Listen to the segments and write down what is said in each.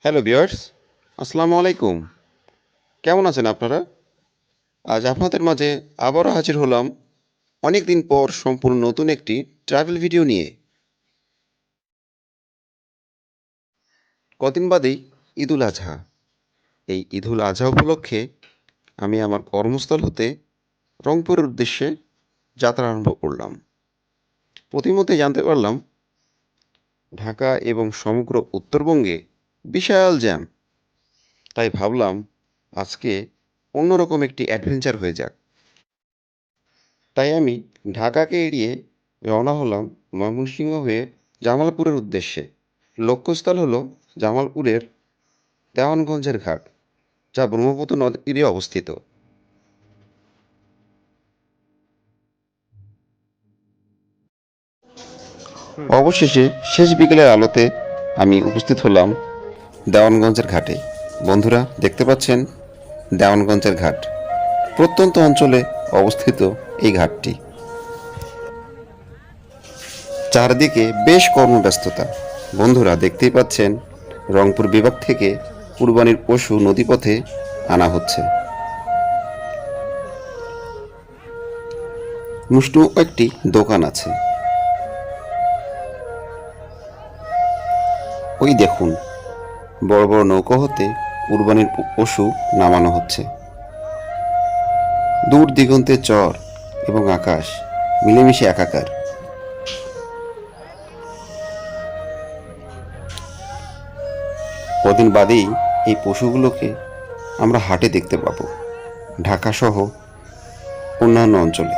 Hello viewers, আসসালামু আলাইকুম। কেমন আছেন আপনারা? আজ আপনাদের মাঝে আবারও হাজির হলাম অনেক দিন পর সম্পূর্ণ নতুন একটি ট্রাভেল ভিডিও নিয়ে। কদিন বাদেই ঈদুল আজহা। এই ঈদুল আজহা উপলক্ষে আমি আমার কর্মস্থল হতে রংপুরের উদ্দেশ্যে যাত্রা আরম্ভ করলাম। প্রতিমধ্যে জানতে পারলাম ঢাকা এবং সমগ্র উত্তরবঙ্গে বিশাল জ্যাম। তাই ভাবলাম আজকে অন্যরকম একটি অ্যাডভেঞ্চার হয়ে যাক। তাই আমি ঢাকাকে এড়িয়ে রওনা হলাম ময়মনসিংহ হয়ে জামালপুরের উদ্দেশ্যে। লক্ষ্যস্থল হলো জামালপুরের দেওয়ানগঞ্জের ঘাট, যা ব্রহ্মপুত্র নদীর তীরে অবস্থিত। অবশেষে শেষ বিকেলের আলোতে আমি উপস্থিত হলাম দেওয়ানগঞ্জের ঘাটে। বন্ধুরা দেখতে পাচ্ছেন দেওয়ানগঞ্জের ঘাট। প্রত্যন্ত অঞ্চলে অবস্থিত এই ঘাটটি। চারদিকে বেশ কর্মব্যস্ততা। বন্ধুরা দেখতেই পাচ্ছেন রংপুর বিভাগ থেকে কুরবানির পশু নদীপথে আনা হচ্ছে। মুষ্টিম একটি দোকান আছে। ওই দেখুন বড় বড় নৌকা হতে কুরবানির পশু নামানো হচ্ছে। দূর দিগন্তে চর এবং আকাশ মিলেমিশে একাকার। কদিন বাদেই এই পশুগুলোকে আমরা হাটে দেখতে পাবো, ঢাকা সহ অন্যান্য অঞ্চলে।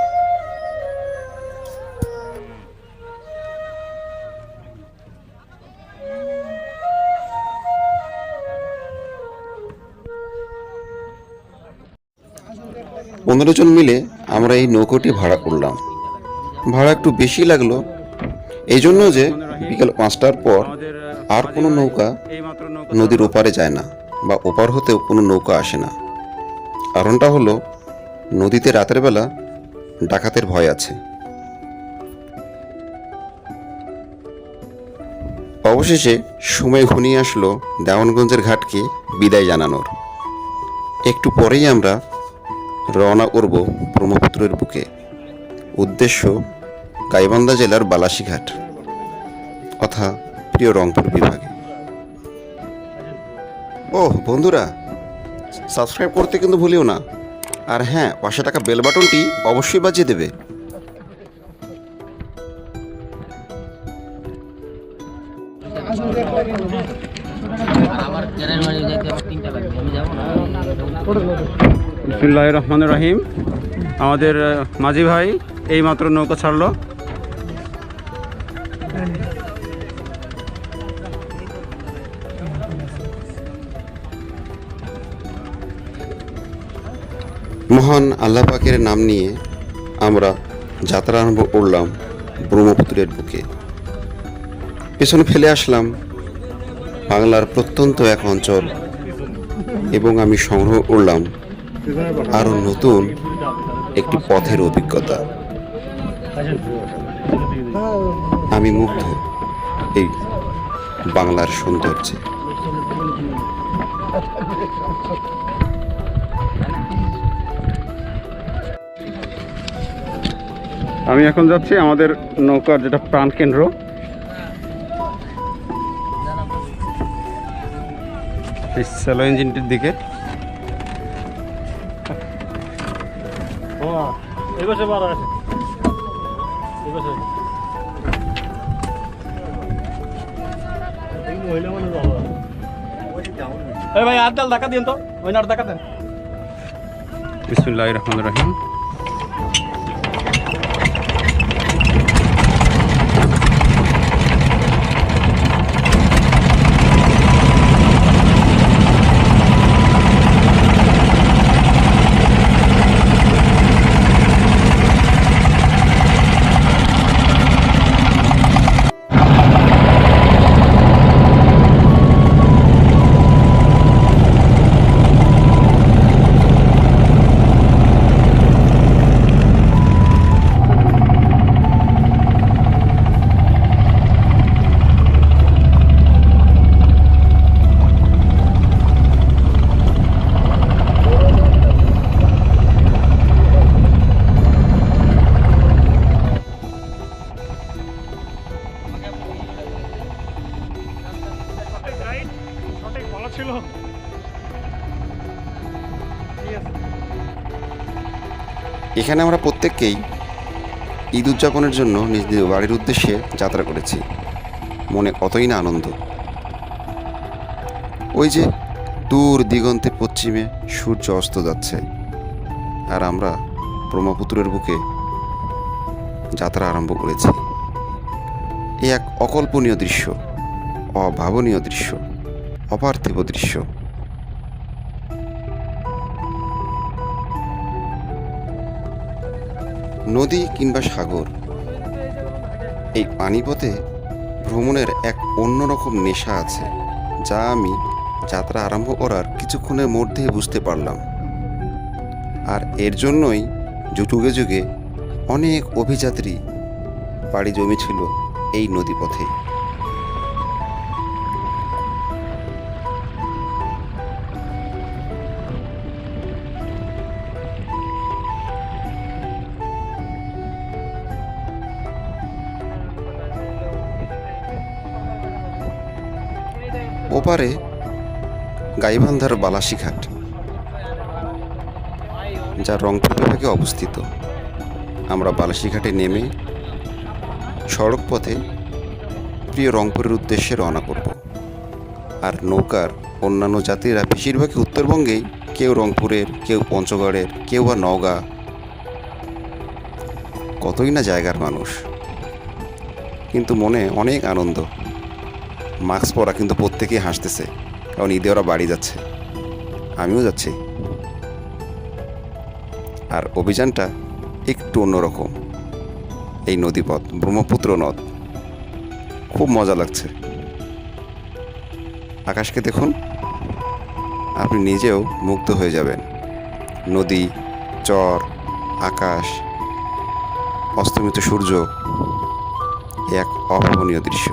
15 জন মিলে আমরা এই নৌকোটি ভাড়া করলাম। ভাড়া একটু বেশি লাগলো, এই জন্য যে বিকেল 5টার পর আর কোনো নৌকা নদীর ওপারে যায় না, বা ওপার হতেও কোনো নৌকা আসে না। কারণটা হলো নদীতে রাতের বেলা ডাকাতের ভয় আছে। অবশেষে সময় ঘনিয়ে আসলো দেওয়ানগঞ্জের ঘাটকে বিদায় জানানোর। একটু পরেই আমরা রওনা করব ব্রহ্মপুত্রের বুকে। উদ্দেশ্য গাইবান্ধা জেলার বালাসীঘাট, তথা প্রিয় রংপুর বিভাগে। বন্ধুরা, সাবস্ক্রাইব করতে কিন্তু ভুলিও না। আর হ্যাঁ, পাশে টাকা বেল বাটনটি অবশ্যই বাজিয়ে দেবে। বিসমিল্লাহির রহমানির রহিম। আমাদের মাঝি ভাই এইমাত্র নৌকা ছাড়লো। মহান আল্লাহ পাকের নাম নিয়ে আমরা যাত্রা আরম্ভ করলাম ব্রহ্মপুত্রের বুকে। পেছনে ফেলে আসলাম বাংলার প্রত্যন্ত এক অঞ্চল, এবং আমি সংগ্রহ করলাম আরও নতুন একটি পথের অভিজ্ঞতা। আমি মুগ্ধ এই বাংলার সৌন্দর্যে। আমি এখন যাচ্ছি আমাদের নৌকার যেটা প্রাণকেন্দ্র, এই স্যালো ইঞ্জিনটির দিকে। বিসমিল্লাহির রহমানির রহিম। ছিল। ঠিক আছে। এখানে আমরা প্রত্যেককেই ঈদ উদযাপনের জন্য নিজ নিজ বাড়ির উদ্দেশ্যে যাত্রা করেছি। মনে কতই না আনন্দ। ওই যে দূর দিগন্তে পশ্চিমে সূর্য অস্ত যাচ্ছে, আর আমরা ব্রহ্মপুত্রের বুকে যাত্রা আরম্ভ করেছি। এ এক অকল্পনীয় দৃশ্য, অভাবনীয় দৃশ্য, অপার্থিব দৃশ্য। নদী কিংবা সাগর, এই পানিপথে ভ্রমণের এক অন্যরকম নেশা আছে, যা আমি যাত্রা আরম্ভ করার কিছুক্ষণের মধ্যেই বুঝতে পারলাম। আর এর জন্যই যুগে যুগে অনেক অভিযাত্রী বাড়ি জমেছিল এই নদীপথে। ওপারে গাইবান্ধার বালাসীঘাট, যা রংপুর বিভাগে অবস্থিত। আমরা বালাসীঘাটে নেমে সড়ক পথে প্রিয় রংপুরের উদ্দেশ্যে রওনা করব। আর নৌকার অন্যান্য যাত্রীরা বেশিরভাগই উত্তরবঙ্গেই, কেউ রংপুরের, কেউ পঞ্চগড়ের, কেউ বা নওগাঁ। কতই না জায়গার মানুষ, কিন্তু মনে অনেক আনন্দ। মাস্ক পরা কিন্তু প্রত্যেকেই হাসতেছে, কারণ ঈদে ওরা বাড়ি যাচ্ছে, আমিও যাচ্ছি। আর অভিযানটা একটু অন্যরকম। এই নদীপথ ব্রহ্মপুত্র নদ, খুব মজা লাগছে। আকাশকে দেখুন, আপনি নিজেও মুগ্ধ হয়ে যাবেন। নদী, চর, আকাশ, অস্তমিত সূর্য, এক অভাবনীয় দৃশ্য।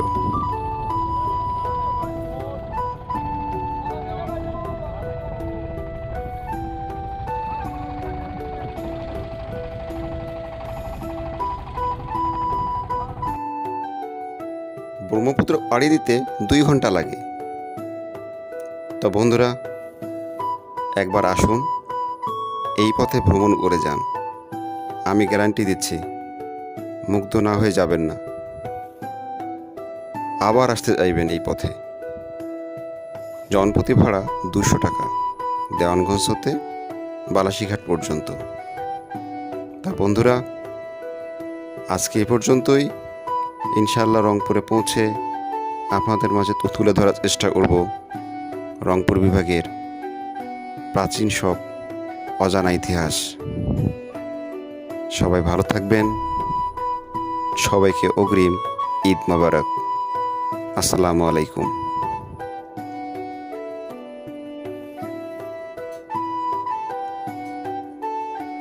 ব্রহ্মপুত্র পাড়ি দিতে 2 ঘন্টা লাগে। তো বন্ধুরা, একবার আসুন, এই পথে ভ্রমণ করে যান। আমি গ্যারান্টি দিচ্ছি, মুগ্ধ না হয়ে যাবেন না, আবার আসতে চাইবেন এই পথে। জনপ্রতি ভাড়া 200 টাকা, দেওয়ানগঞ্জ হতে বালাসীঘাট পর্যন্ত। তা বন্ধুরা, আজকে এই পর্যন্তই। ইনশাআল্লাহ রংপুরে পৌঁছে আপনাদের মাঝে তুলে ধরার চেষ্টা করব রংপুর বিভাগের প্রাচীন সব অজানা ইতিহাস। সবাই ভালো থাকবেন। সবাইকে অগ্রিম ঈদ মোবারক। আসসালামু আলাইকুম।